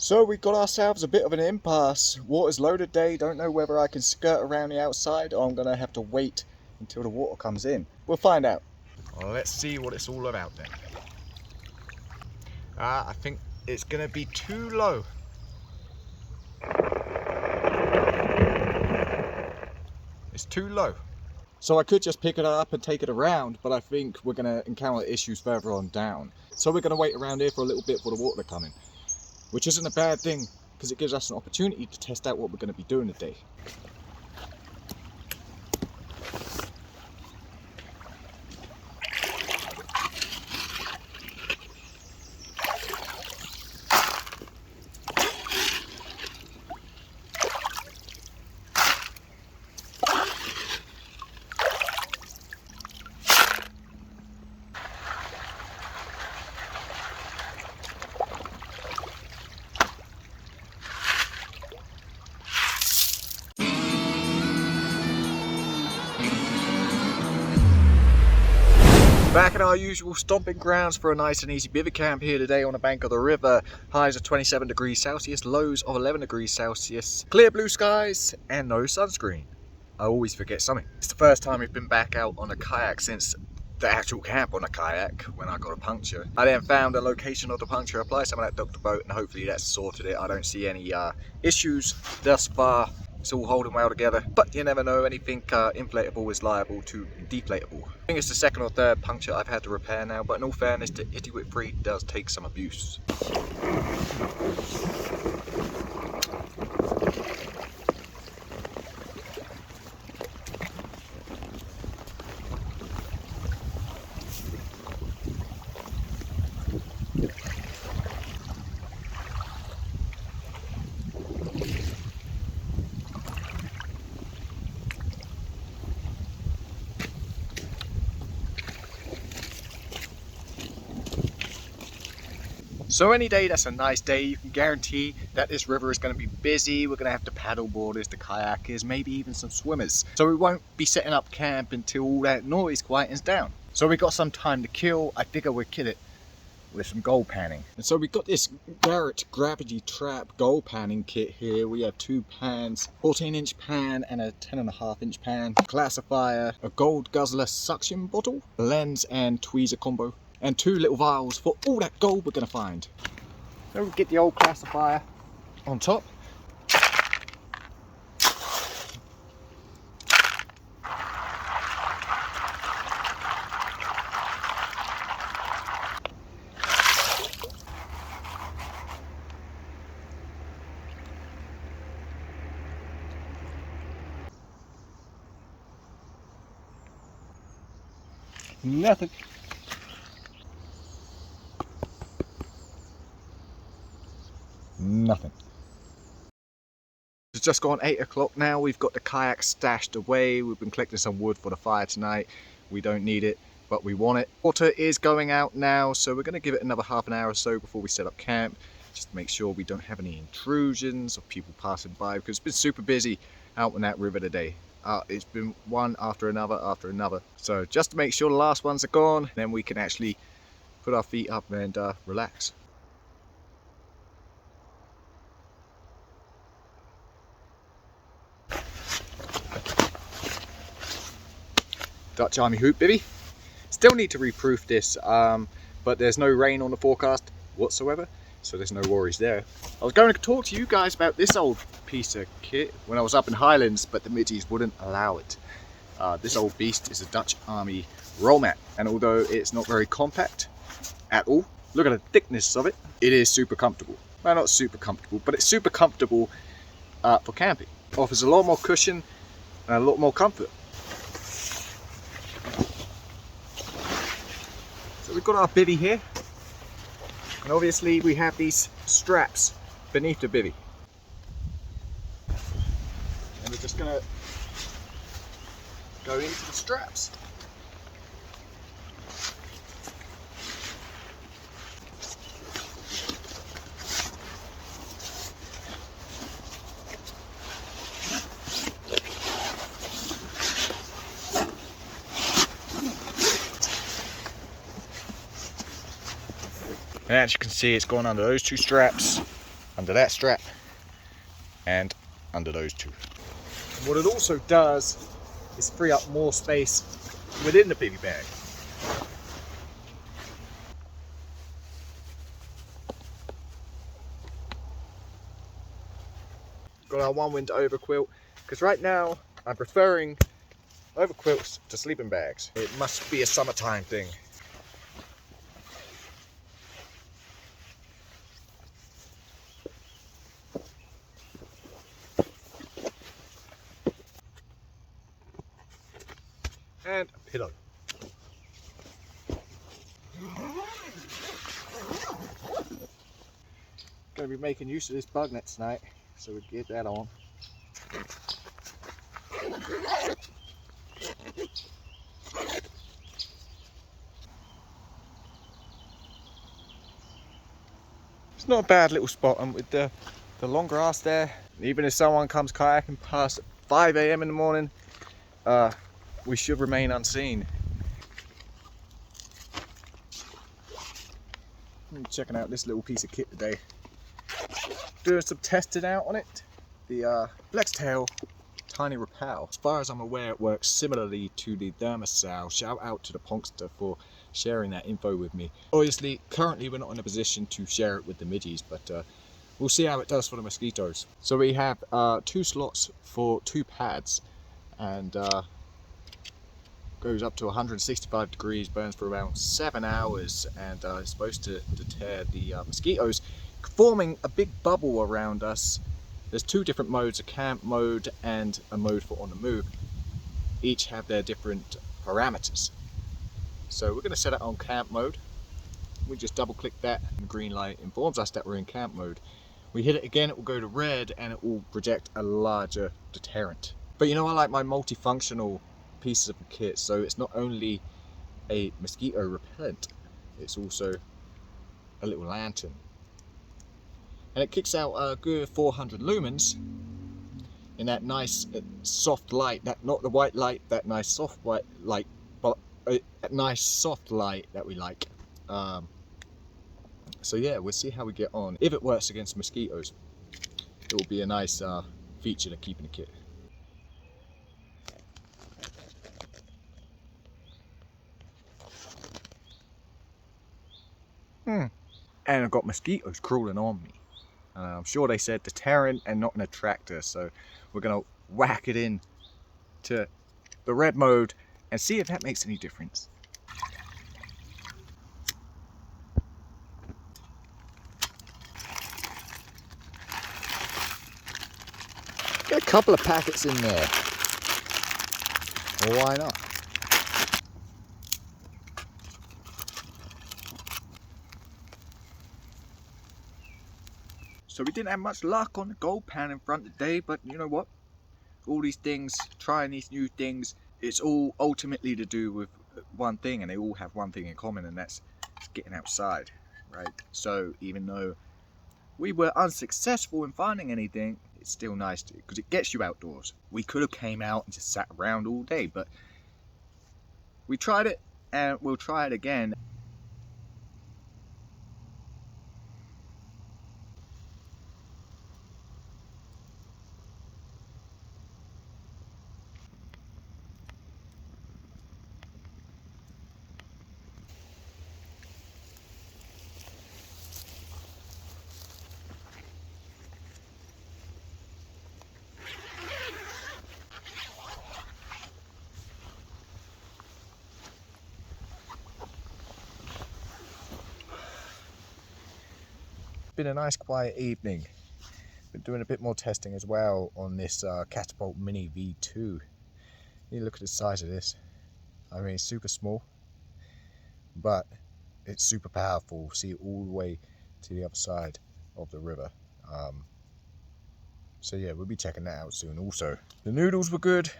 So we got ourselves a bit of an impasse. Water's low today, don't know whether I can skirt around the outside or I'm going to have to wait until the water comes in. We'll find out. Well, let's see what it's all about then. I think it's going to be too low. It's too low. So I could just pick it up and take it around, but I think we're going to encounter issues further on down. So we're going to wait around here for a little bit for the water to come in. Which isn't a bad thing, because it gives us an opportunity to test out what we're going to be doing today. Back in our usual stomping grounds for a nice and easy bivvy camp here today on the bank of the river. Highs of 27 degrees Celsius, lows of 11 degrees Celsius, clear blue skies and no sunscreen. I always forget something. It's the first time we've been back out on a kayak since the actual camp on a kayak when I got a puncture. I then found the location of the puncture, applied some of that Dr. Boat and hopefully that's sorted it. I don't see any issues thus far. It's all holding well together, but you never know, anything inflatable is liable to deflatable. I think it's the second or third puncture I've had to repair now, but in all fairness, the Itty Whip Free does take some abuse. So any day that's a nice day, you can guarantee that this river is going to be busy. We're going to have to paddle boarders, the kayakers, maybe even some swimmers. So we won't be setting up camp until all that noise quietens down. So we got some time to kill. I figure we'll kill it with some gold panning. And so we got this Garrett gravity trap gold panning kit here. We have two pans, 14-inch pan and a 10.5-inch pan, a classifier, a gold guzzler suction bottle, lens and tweezer combo, and two little vials for all that gold we're going to find. So we'll get the old classifier on top. Nothing. Nothing. It's just gone 8 o'clock now. We've got the kayak stashed away. We've been collecting some wood for the fire tonight. We don't need it, but we want it. Water is going out now, so we're going to give it another half an hour or so before we set up camp, just to make sure we don't have any intrusions or people passing by, because it's been super busy out on that river today. It's been one after another after another. So just to make sure the last ones are gone, then we can actually put our feet up and relax. Dutch Army Hooped Bivvy. Still need to reproof this, but there's no rain on the forecast whatsoever, so there's no worries there. I was going to talk to you guys about this old piece of kit when I was up in Highlands, but the midgies wouldn't allow it. This old beast is a Dutch Army roll mat, and although it's not very compact at all, look at the thickness of it, it is super comfortable. Well, not super comfortable, but it's super comfortable for camping. Offers a lot more cushion and a lot more comfort. So we've got our bivvy here, and obviously we have these straps beneath the bivvy. And we're just going to go into the straps. And as you can see, it's gone under those two straps under that strap and under those two. And what it also does is free up more space within the bivvy bag. Got our one winter overquilt, because right now I'm preferring overquilts to sleeping bags. It must be a summertime thing. And a pillow. Going to be making use of this bug net tonight, so we'll get that on. It's not a bad little spot, and with the long grass there, even if someone comes kayaking past at 5 AM in the morning, we should remain unseen. I'm checking out this little piece of kit today. Doing some testing out on it. The FLEXTAIL Tiny Repel. As far as I'm aware, it works similarly to the Thermocell. Shout out to the Punkster for sharing that info with me. Obviously, currently we're not in a position to share it with the midgies, but we'll see how it does for the mosquitoes. So we have 2 slots for 2 pads, and goes up to 165 degrees, burns for around 7 hours, and is supposed to deter the mosquitoes, forming a big bubble around us. There's 2 different modes, a camp mode and a mode for on the move. Each have their different parameters. So we're going to set it on camp mode. We just double click that and the green light informs us that we're in camp mode. We hit it again, it will go to red and it will project a larger deterrent. But you know, I like my multifunctional pieces of the kit, so it's not only a mosquito repellent, it's also a little lantern. And it kicks out a good 400 lumens in that nice soft light, that not the white light, that nice soft white light, but a nice soft light that we like. So yeah, we'll see how we get on. If it works against mosquitoes, it will be a nice feature to keep in the kit. And I've got mosquitoes crawling on me. I'm sure they said deterrent and not an attractor, so we're going to whack it in to the red mode and see if that makes any difference. Get a couple of packets in there. Well, why not? So we didn't have much luck on the gold pan in front today, but you know what? All these things, trying these new things, it's all ultimately to do with one thing, and they all have one thing in common, and that's getting outside, right? So even though we were unsuccessful in finding anything, it's still nice to, because it gets you outdoors. We could have came out and just sat around all day, but we tried it, and we'll try it again. Been a nice quiet evening. Been doing a bit more testing as well on this Catapult Mini V2. You look at the size of this. I mean, it's super small, but it's super powerful. See it all the way to the other side of the river. So yeah, we'll be checking that out soon. Also, the noodles were good.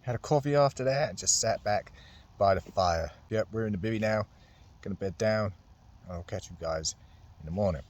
Had a coffee after that and just sat back by the fire. Yep, we're in the bivvy now. Gonna bed down. I'll catch you guys in the morning.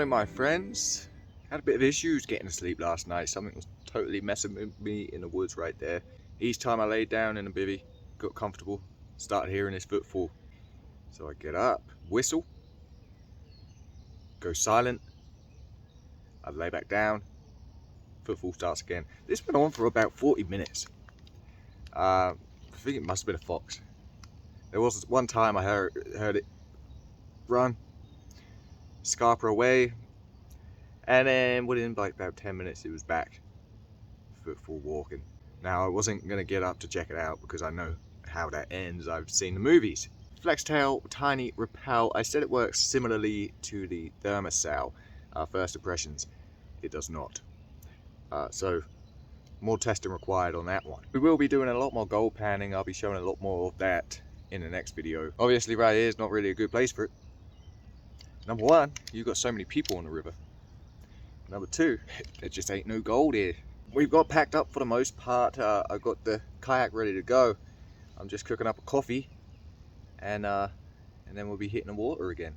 Morning, my friends. Had a bit of issues getting to sleep last night. Something was totally messing with me in the woods right there. Each time I laid down in a bivvy, got comfortable, started hearing his footfall. So I get up, whistle, go silent, I lay back down, footfall starts again. This went on for about 40 minutes. I think it must have been a fox. There was one time I heard it run, scarper away, and then within like about 10 minutes it was back, footfall walking. Now I wasn't going to get up to check it out because I know how that ends. I've seen the movies. FLEXTAIL Tiny Repel. I said it works similarly to the thermocell. First impressions, it does not. So more testing required on that one. We will be doing a lot more gold panning. I'll be showing a lot more of that in the next video. Obviously right here is not really a good place for it. Number one, you've got so many people on the river. Number two, there just ain't no gold here. We've got packed up for the most part. I've got the kayak ready to go. I'm just cooking up a coffee and then we'll be hitting the water again.